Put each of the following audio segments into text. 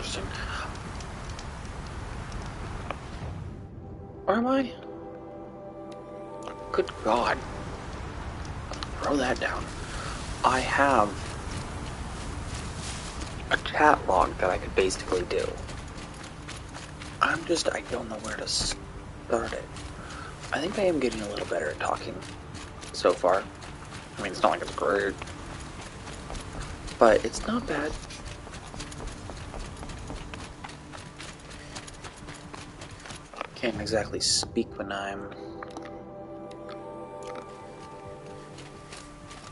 interesting. Or am I? Good God. Throw that down. I have a chat log that I could basically do. I don't know where to start it. I think I am getting a little better at talking so far. I mean, it's not like it's great, but it's not bad. Can't exactly speak when I'm...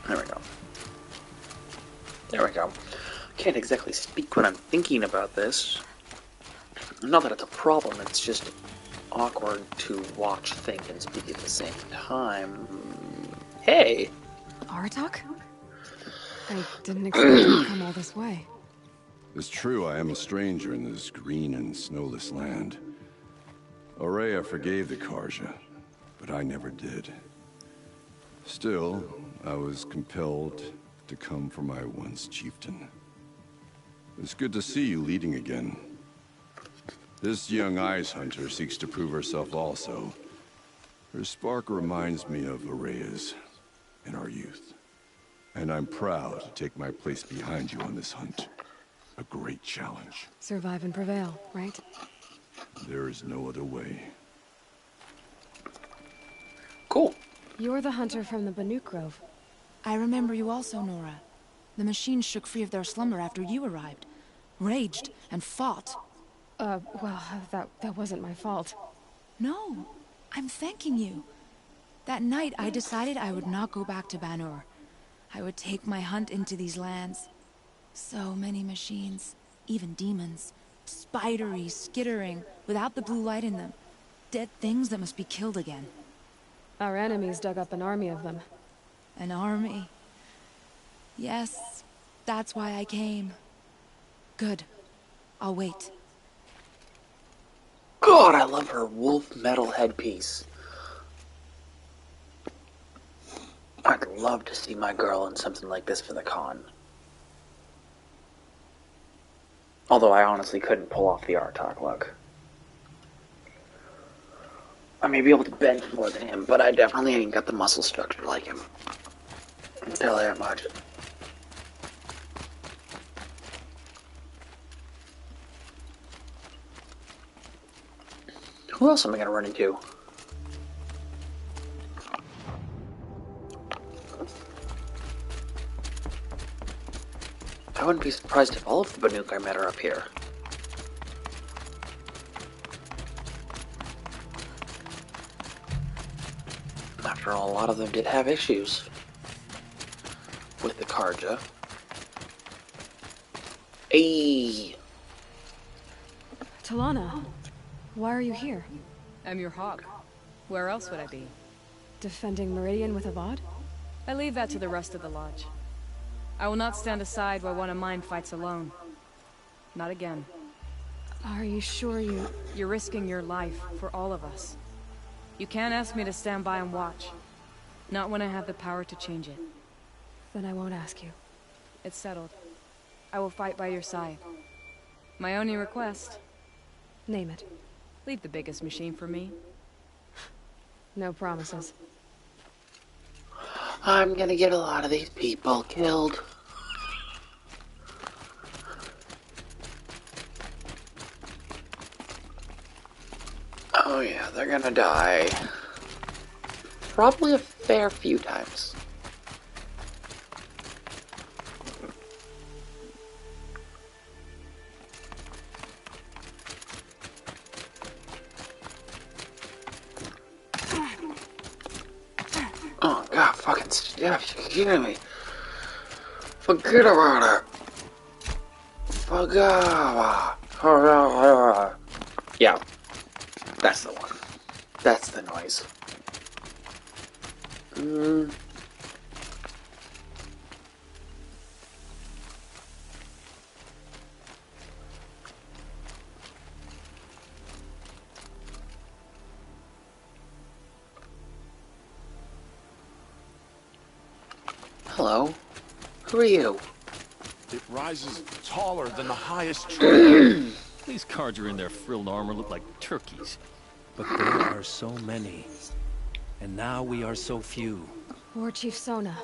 There we go. There we go. Can't exactly speak when I'm thinking about this. Not that it's a problem, it's just awkward to watch, think, and speak at the same time. Hey! Artok? I didn't expect you to come all this way. It's true, I am a stranger in this green and snowless land. Aurea forgave the Karja, but I never did. Still, I was compelled to come for my once chieftain. It's good to see you leading again. This young ice hunter seeks to prove herself also. Her spark reminds me of Aurea's in our youth. And I'm proud to take my place behind you on this hunt. A great challenge. Survive and prevail, right? There is no other way. Cool. You're the hunter from the Banuk Grove. I remember you also, Nora. The machines shook free of their slumber after you arrived. Raged and fought. Well, that wasn't my fault. No, I'm thanking you. That night, I decided I would not go back to Banur. I would take my hunt into these lands. So many machines, even demons. Spidery, skittering, without the blue light in them. Dead things that must be killed again. Our enemies dug up an army of them. An army. Yes, that's why I came. Good. I'll wait. God, I love her wolf metal headpiece. I'd love to see my girl in something like this for the con. Although I honestly couldn't pull off the Artok look. I may be able to bend more than him, but I definitely ain't got the muscle structure like him. I'll tell you that much. Who else am I gonna run into? I wouldn't be surprised if all of the Banuk I met are up here. After all, a lot of them did have issues with the Karja. Ayy! Talana, why are you here? I'm your hawk. Where else would I be? Defending Meridian with Avad? I leave that to the rest of the lodge. I will not stand aside while one of mine fights alone. Not again. Are you sure you... You're risking your life for all of us. You can't ask me to stand by and watch. Not when I have the power to change it. Then I won't ask you. It's settled. I will fight by your side. My only request... Name it. Leave the biggest machine for me. No promises. I'm gonna get a lot of these people killed. Oh yeah, they're gonna die. Probably a fair few times. Oh god, fucking Steph, you're kidding me. Forget about it. Forget about it. Yeah, that's the one. That's the noise. Hello. Who are you? It rises taller than the highest tree. These cards are in their frilled armor look like turkeys. But there are so many. And now we are so few. War Chief Sona.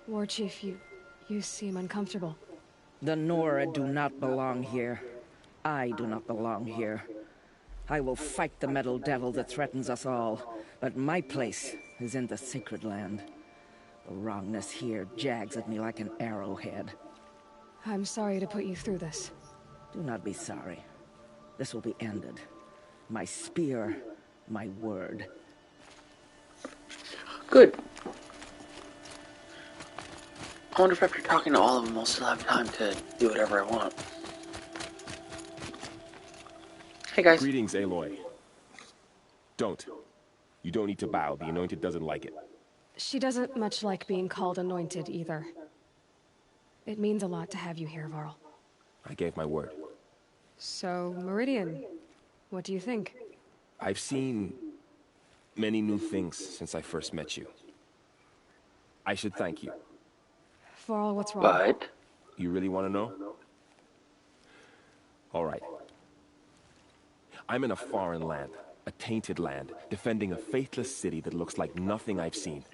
War Chief, you seem uncomfortable. The Nora do not belong here. I do not belong here. I will fight the metal devil that threatens us all, but my place is in the sacred land. The wrongness here jags at me like an arrowhead. I'm sorry to put you through this. Do not be sorry. This will be ended. My spear, my word. Good. I wonder if after talking to all of them, I'll still have time to do whatever I want. Hey guys. Greetings, Aloy. Don't. You don't need to bow. The Anointed doesn't like it. She doesn't much like being called anointed either. It means a lot to have you here, Varl. I gave my word. So, Meridian, what do you think? I've seen many new things since I first met you. I should thank you. Varl, what's wrong? But You really want to know? All right. I'm in a foreign land, a tainted land, defending a faithless city that looks like nothing I've seen.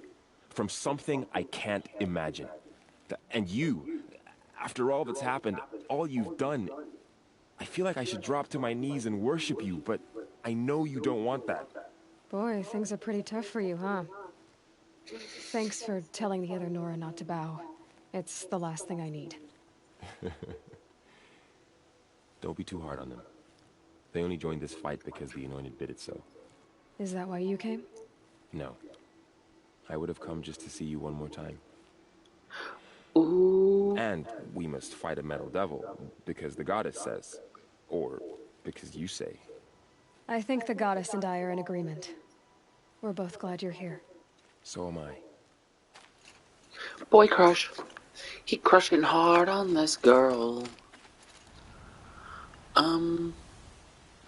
From something I can't imagine. And you, after all that's happened, all you've done, I feel like I should drop to my knees and worship you, but I know you don't want that. Boy, things are pretty tough for you, huh? Thanks for telling the other Nora not to bow. It's the last thing I need. Don't be too hard on them. They only joined this fight because the Anointed bid it so. Is that why you came? No. I would have come just to see you one more time. ooh, And we must fight a metal devil, because the goddess says. Or because you say. I think the goddess and I are in agreement. We're both glad you're here. So am I. boy crush. He crushing hard on this girl.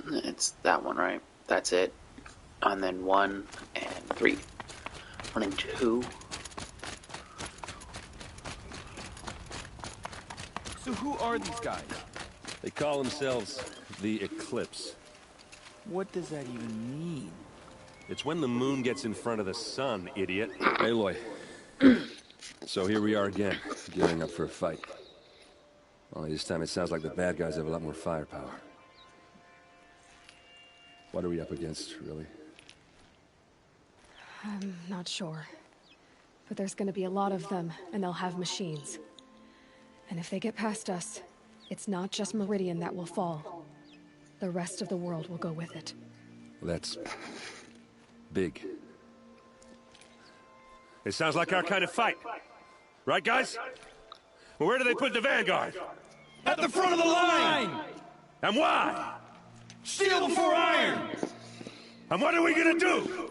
It's that one, right? That's it. And then 1 and 3. 1 and 2. So who are these guys? They call themselves the Eclipse. What does that even mean? It's when the moon gets in front of the sun, idiot. Aloy. So here we are again, gearing up for a fight. Only this time it sounds like the bad guys have a lot more firepower. What are we up against, really? I'm not sure. But there's gonna be a lot of them, and they'll have machines. And if they get past us, it's not just Meridian that will fall. The rest of the world will go with it. That's big. It sounds like our kind of fight. Right, guys? Well, where do they put the Vanguard? At the front of the line! And why? Steel before iron! And what are we gonna do?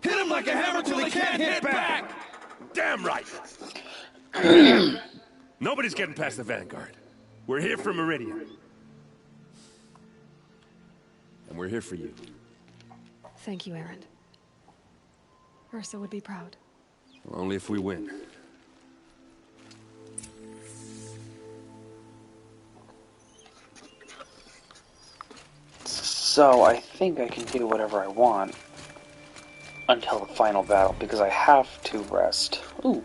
Hit them like a hammer till they can't hit back! Damn right! Nobody's getting past the Vanguard. We're here for Meridian. And we're here for you. Thank you, Erend. Ursa would be proud. Well, only if we win. So I think I can do whatever I want until the final battle because I have to rest. Ooh.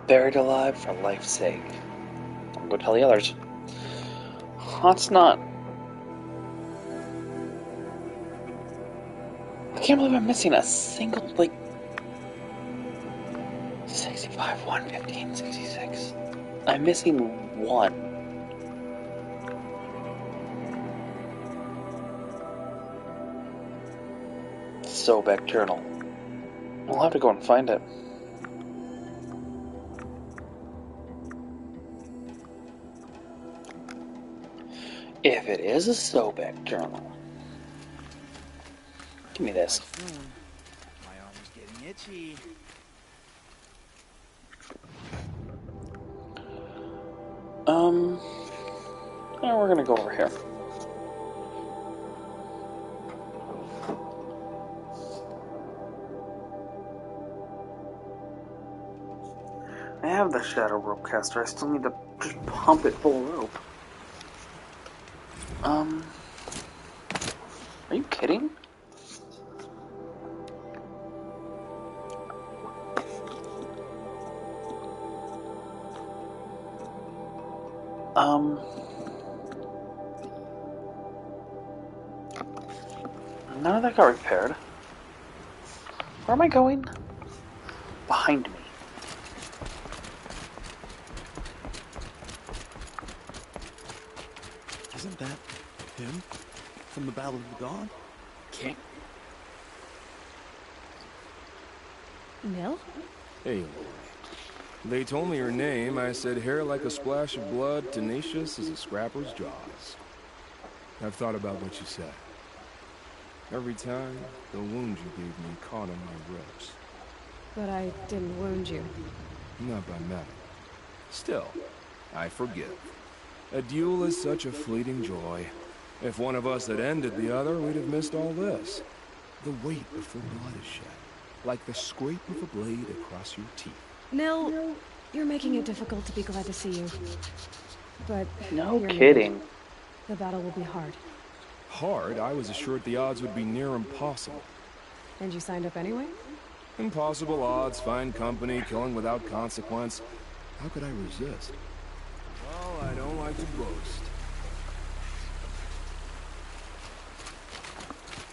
Buried alive for life's sake. I'll go tell the others. That's not... I can't believe I'm missing a single, like... 65, 115, 66. I'm missing one. So back journal. We'll have to go and find it. If it is a Sobek journal. Give me this. My arm is getting itchy. And we're gonna go over here. I have the Shadow Rope Caster. I still need to just pump it full of rope. Are you kidding? None of that got repaired. Where am I going? Behind me. Isn't that him from the Battle of the Dawn? King. Nil? Hey, Lord. They told me her name. I said hair like a splash of blood, tenacious as a scrapper's jaws. I've thought about what you said. Every time, the wound you gave me caught on my ribs. But I didn't wound you. Not by metal. Still, I forgive. A duel is such a fleeting joy. If one of us had ended the other, we'd have missed all this. The weight before blood is shed, like the scrape of a blade across your teeth. Nil, you're making it difficult to be glad to see you. But No you're kidding. needed. The battle will be hard. Hard? I was assured the odds would be near impossible. And you signed up anyway? Impossible odds, fine company, killing without consequence. How could I resist? Well, I don't like to boast.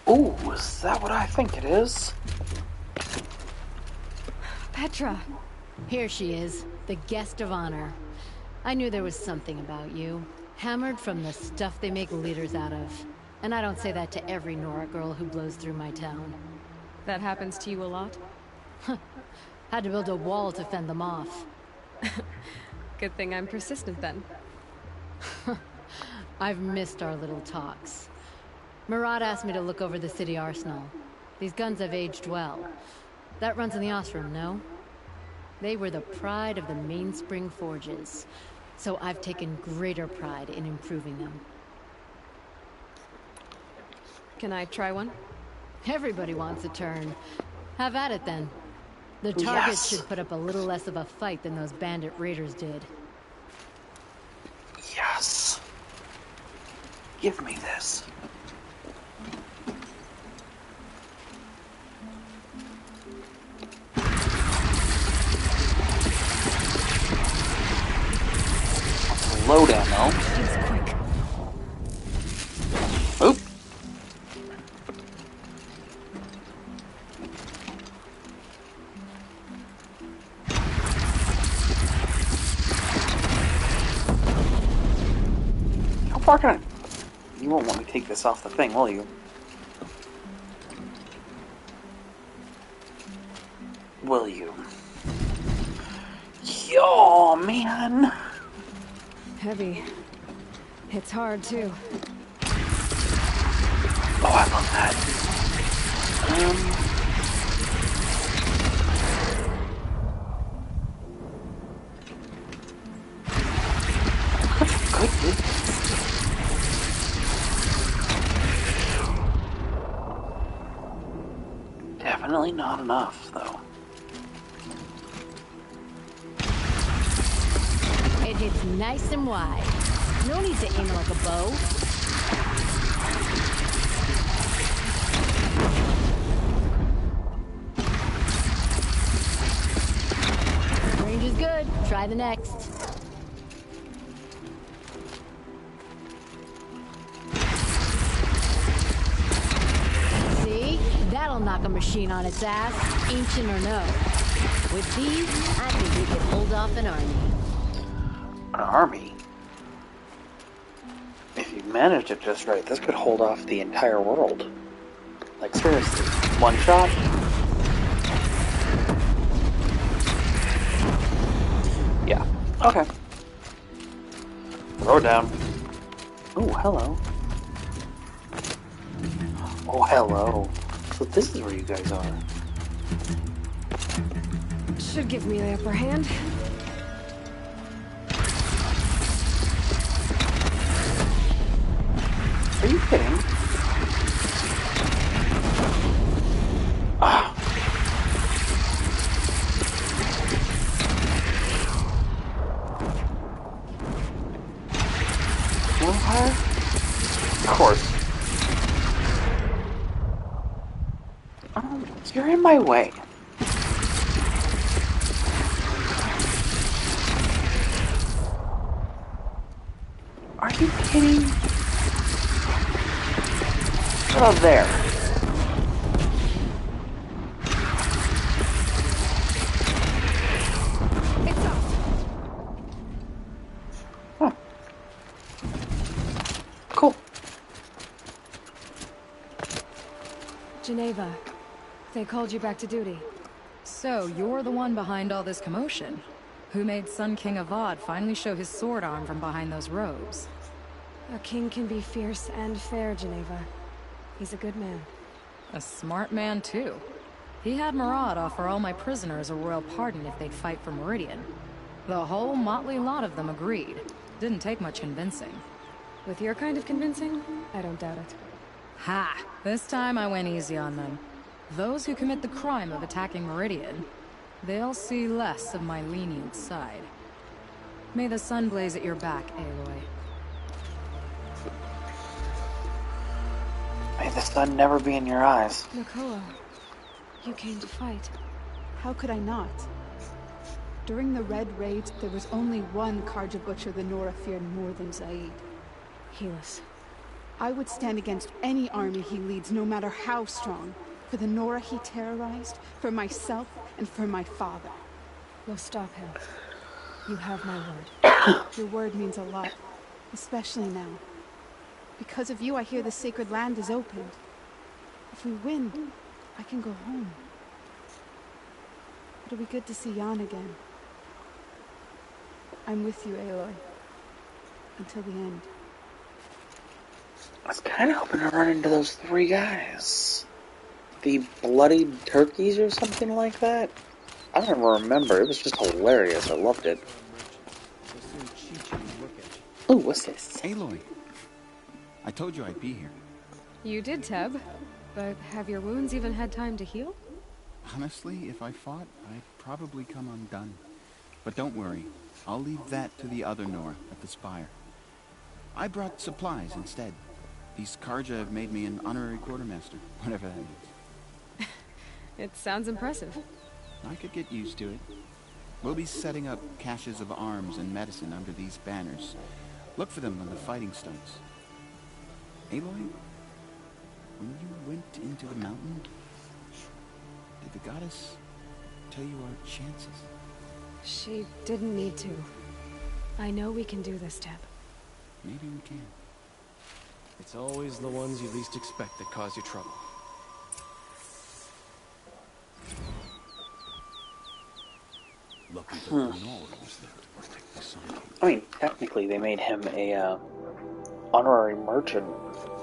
Ooh, is that what I think it is? Petra! Here she is, the guest of honor. I knew there was something about you. Hammered from the stuff they make leaders out of. And I don't say that to every Nora girl who blows through my town. That happens to you a lot? Had to build a wall to fend them off. Good thing I'm persistent then. I've missed our little talks. Murad asked me to look over the city arsenal. These guns have aged well. That runs in the Ostrom, no? They were the pride of the Mainspring Forges. So I've taken greater pride in improving them. Can I try one? Everybody wants a turn. Have at it then. The targets Yes. should put up a little less of a fight than those bandit raiders did. Yes. Give me this. Low ammo. She's quick. Oop. How far can I... You won't want me to take this off the thing, will you? Will you? Yo, man! Heavy. It's hard, too. Oh, I love that. Good, dude. Definitely not enough, though. It hits nice and wide. No need to aim it like a bow. Range is good. Try the next. See? That'll knock a machine on its ass, ancient or no. With these, I think we could hold off an army. An army? If you manage it just right, this could hold off the entire world. Like, seriously. One shot? Okay. Throw it down. Oh, hello. Oh, hello. So this is where you guys are. Should give me the upper hand. Are you kidding? Ah. Vampire? Of course. You're in my way. Are you kidding? Get up there. It's up. Huh. Cool. Geneva, they called you back to duty. So, you're the one behind all this commotion? Who made Sun King Avad finally show his sword arm from behind those robes? A king can be fierce and fair, Geneva. He's a good man. A smart man, too. He had Murad offer all my prisoners a royal pardon if they'd fight for Meridian. The whole motley lot of them agreed. Didn't take much convincing. With your kind of convincing, I don't doubt it. Ha! This time I went easy on them. Those who commit the crime of attacking Meridian, they'll see less of my lenient side. May the sun blaze at your back, Aloy. May the sun never be in your eyes. Nakoa, you came to fight. How could I not? During the Red Raids, there was only one Karja Butcher the Nora feared more than Zaid. Helis. I would stand against any army he leads, no matter how strong. For the Nora he terrorized, for myself, and for my father. We'll stop him. You have my word. Your word means a lot, especially now. Because of you, I hear the sacred land is opened. If we win, I can go home. It'll be good to see Jan again. I'm with you, Aloy. Until the end. I was kind of hoping to run into those three guys. The bloodied turkeys or something like that? I don't even remember. It was just hilarious. I loved it. Ooh, what's this? Aloy. I told you I'd be here. You did, Teb. But have your wounds even had time to heal? Honestly, if I fought, I'd probably come undone. But don't worry. I'll leave that to the other Nora at the Spire. I brought supplies instead. These Karja have made me an honorary quartermaster, whatever that means. It sounds impressive. I could get used to it. We'll be setting up caches of arms and medicine under these banners. Look for them on the fighting stones. Aloy, when you went into the mountain, did the goddess tell you our chances? She didn't need to. I know we can do this, Teb. Maybe we can. It's always the ones you least expect that cause you trouble. I mean, technically they made him a honorary merchant,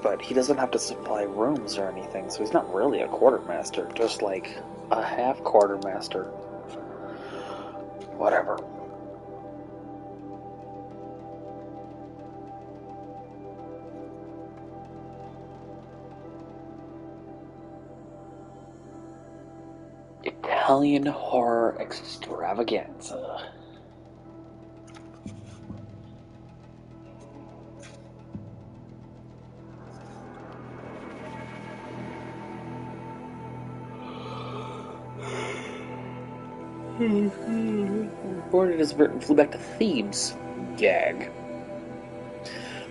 but he doesn't have to supply rooms or anything, so he's not really a quartermaster, just like a half quartermaster. Whatever. Italian horror extravaganza. Boarded his vert and flew back to Thebes. Gag.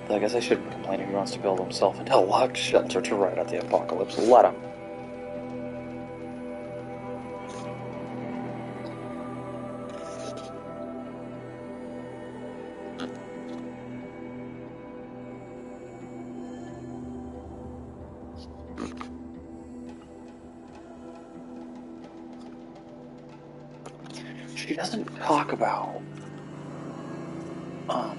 But I guess I shouldn't complain if he wants to build himself into a locked shelter to ride out the apocalypse. Let him. She doesn't talk about Um,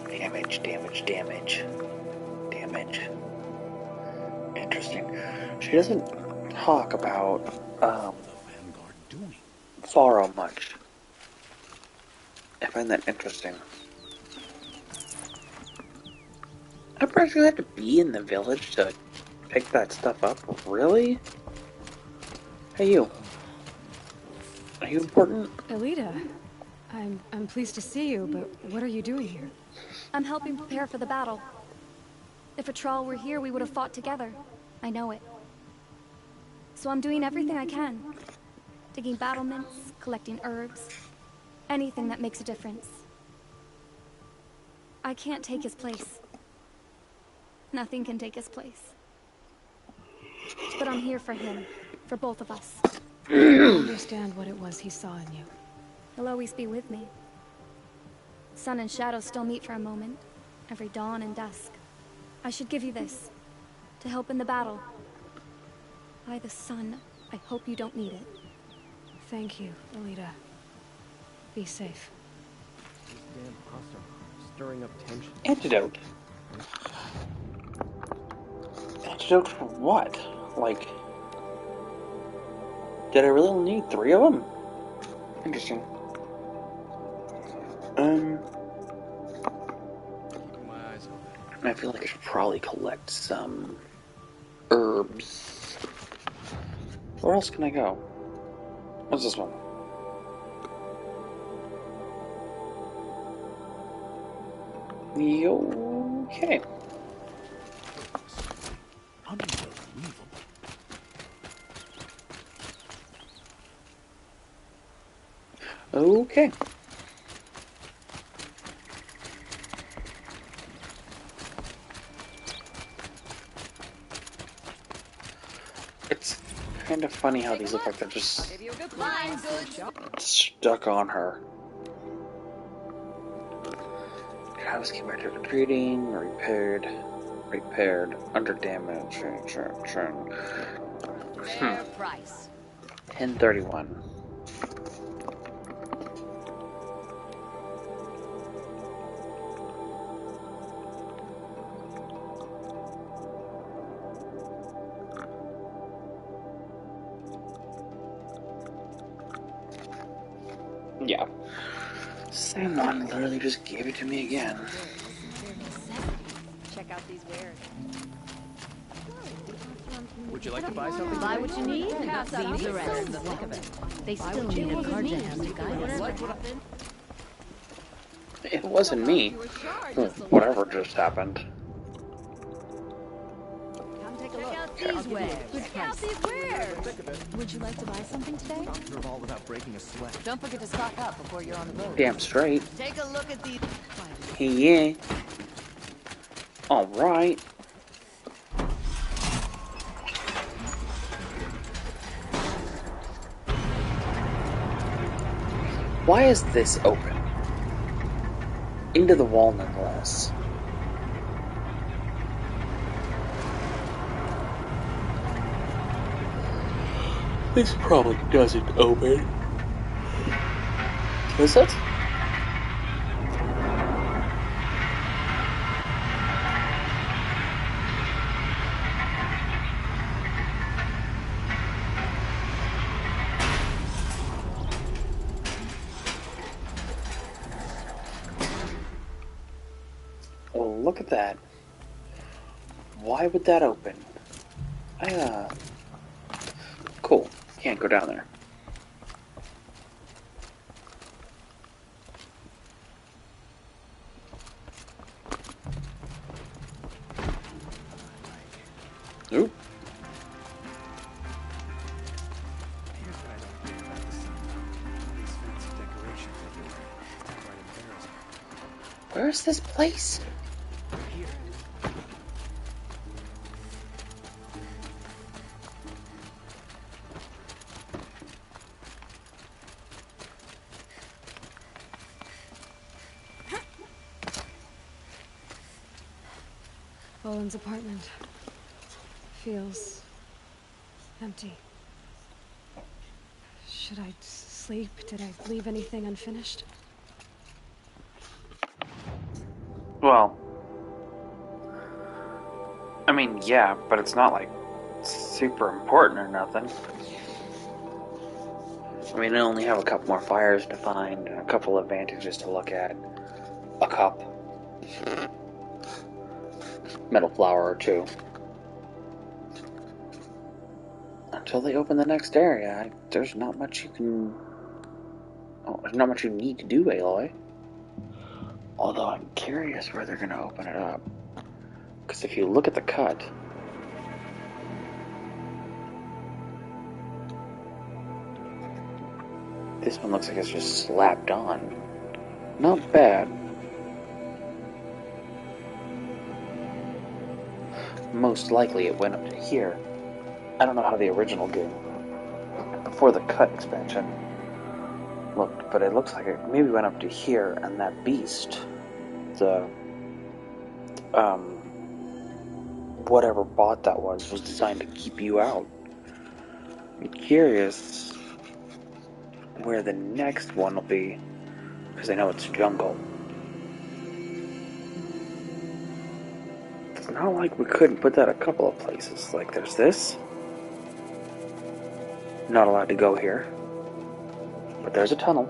damage, damage, damage, damage. Interesting. She doesn't talk about Faro much. I find that interesting. I practically have to be in the village to pick that stuff up. Really? Hey, you. Are you important? Elita, I'm pleased to see you, but what are you doing here? I'm helping prepare for the battle. If Atral were here, we would have fought together. I know it. So I'm doing everything I can. Digging battlements, collecting herbs, anything that makes a difference. I can't take his place. Nothing can take his place. But I'm here for him, for both of us. I understand what it was he saw in you. He'll always be with me. Sun and shadow still meet for a moment, every dawn and dusk. I should give you this, to help in the battle. By the sun, I hope you don't need it. Thank you, Elita. Be safe. This damn awesome. Stirring up tension. Antidote. Antidote for what? Like, did I really need 3 of them? Interesting. Keeping my eyes open. I feel like I should probably collect some herbs. Where else can I go? What's this one? Okay. Unbelievable. Okay. It's kind of funny how these look like they're just stuck on her. Travis came back trick or treating, repaired, under damage. Fair price. 1031. Yeah. Same one literally just gave it to me again. Check out these wares. Would you like to buy something? Buy what you need and leave the rest. Think of it. They still need a card to hand to guide us. It wasn't me. Whatever just happened. Come take a look. Check out these wares. Check out these wares. Would you like to buy something today? Serve all without breaking a sweat. Don't forget to stock up before you're on the road. Damn straight. Take a look at these. Yeah. Alright. Why is this open? Into the wall nonetheless. This probably doesn't open. Does it? Well, look at that. Why would that open? Cool. Can't go down there. Oop. Here's what I don't agree about the sun. All these fancy decorations everywhere. Quite embarrassing. Where's this place? Here. Bowen's apartment feels empty. Should I sleep? Did I leave anything unfinished? Well, I mean, yeah, but it's not like super important or nothing. I mean, I only have a couple more fires to find and a couple of advantages to look at. A cup. Metal flower or two. Until they open the next area, there's not much you can... Oh, there's not much you need to do, Aloy. Although I'm curious where they're going to open it up. Because if you look at the cut... This one looks like it's just slapped on. Not bad. Most likely it went up to here. I don't know how the original game, before the cut expansion, looked, but it looks like it maybe went up to here, and that beast, the, whatever bot that was designed to keep you out. I'm curious where the next one will be, because I know it's jungle. It's not like we couldn't put that a couple of places. Like, there's this. Not allowed to go here. But there's a tunnel.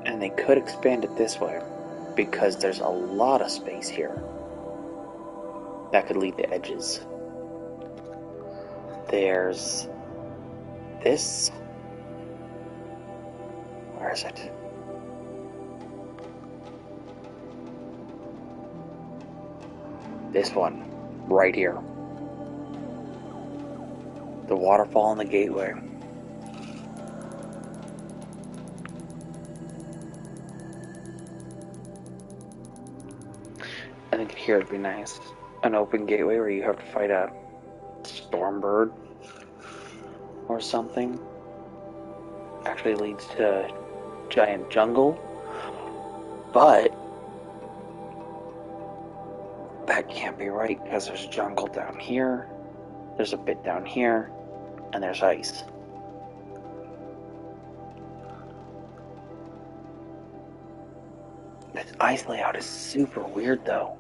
And they could expand it this way, because there's a lot of space here. That could lead to edges. There's this. Where is it? This one, right here. The waterfall and the gateway. I think here would be nice. An open gateway where you have to fight a stormbird or something. Actually leads to giant jungle. But that can't be right because there's jungle down here. There's a bit down here. And there's ice. This ice layout is super weird though.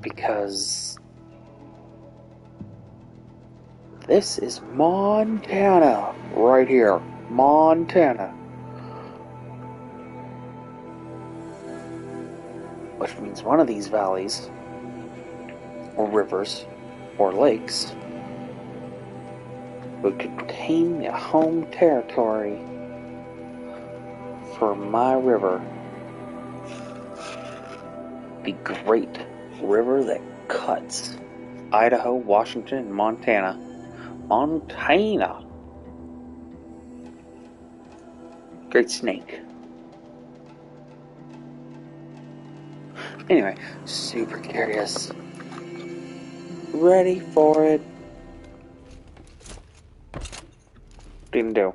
Because this is Montana right here. Montana. Which means one of these valleys, or rivers, or lakes, would contain the home territory for my river. The great river that cuts Idaho, Washington, and Montana. Montana! Great snake. Anyway, super curious. Ready for it. Didn't do.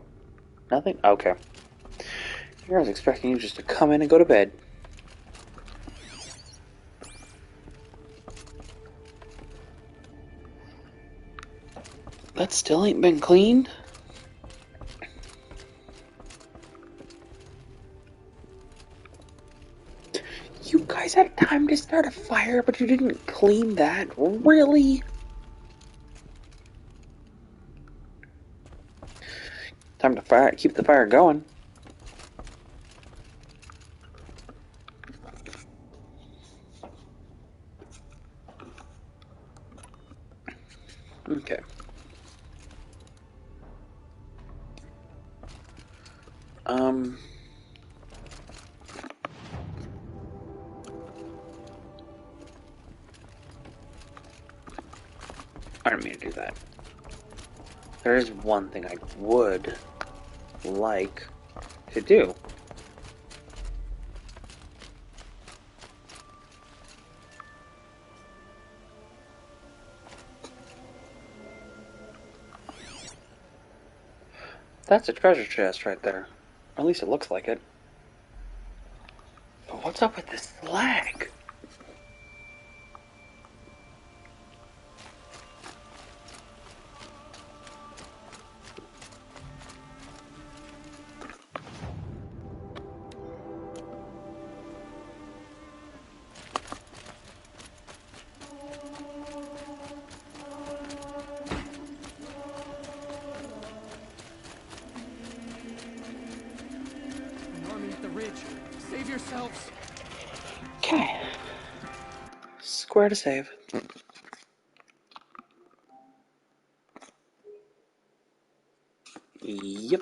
Nothing? Okay. I was expecting you just to come in and go to bed. That still ain't been cleaned? You guys had time to start a fire, but you didn't clean that? Really? Time to keep the fire going. Okay. I don't mean to do that. There is one thing I would like to do. That's a treasure chest right there. Or at least it looks like it. But what's up with this lag? ridge. Save yourselves. Okay. Square to save. Yep.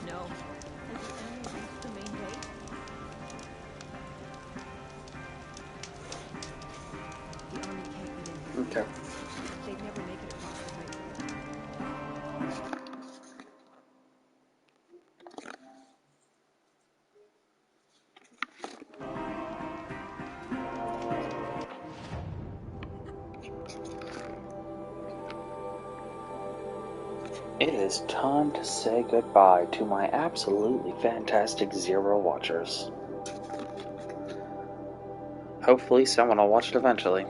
No. Has the enemy reached the main gate? The army can't get in here. Okay. They'd never make it across the bridge. It is time to say goodbye to my absolutely fantastic Zero watchers. Hopefully someone will watch it eventually.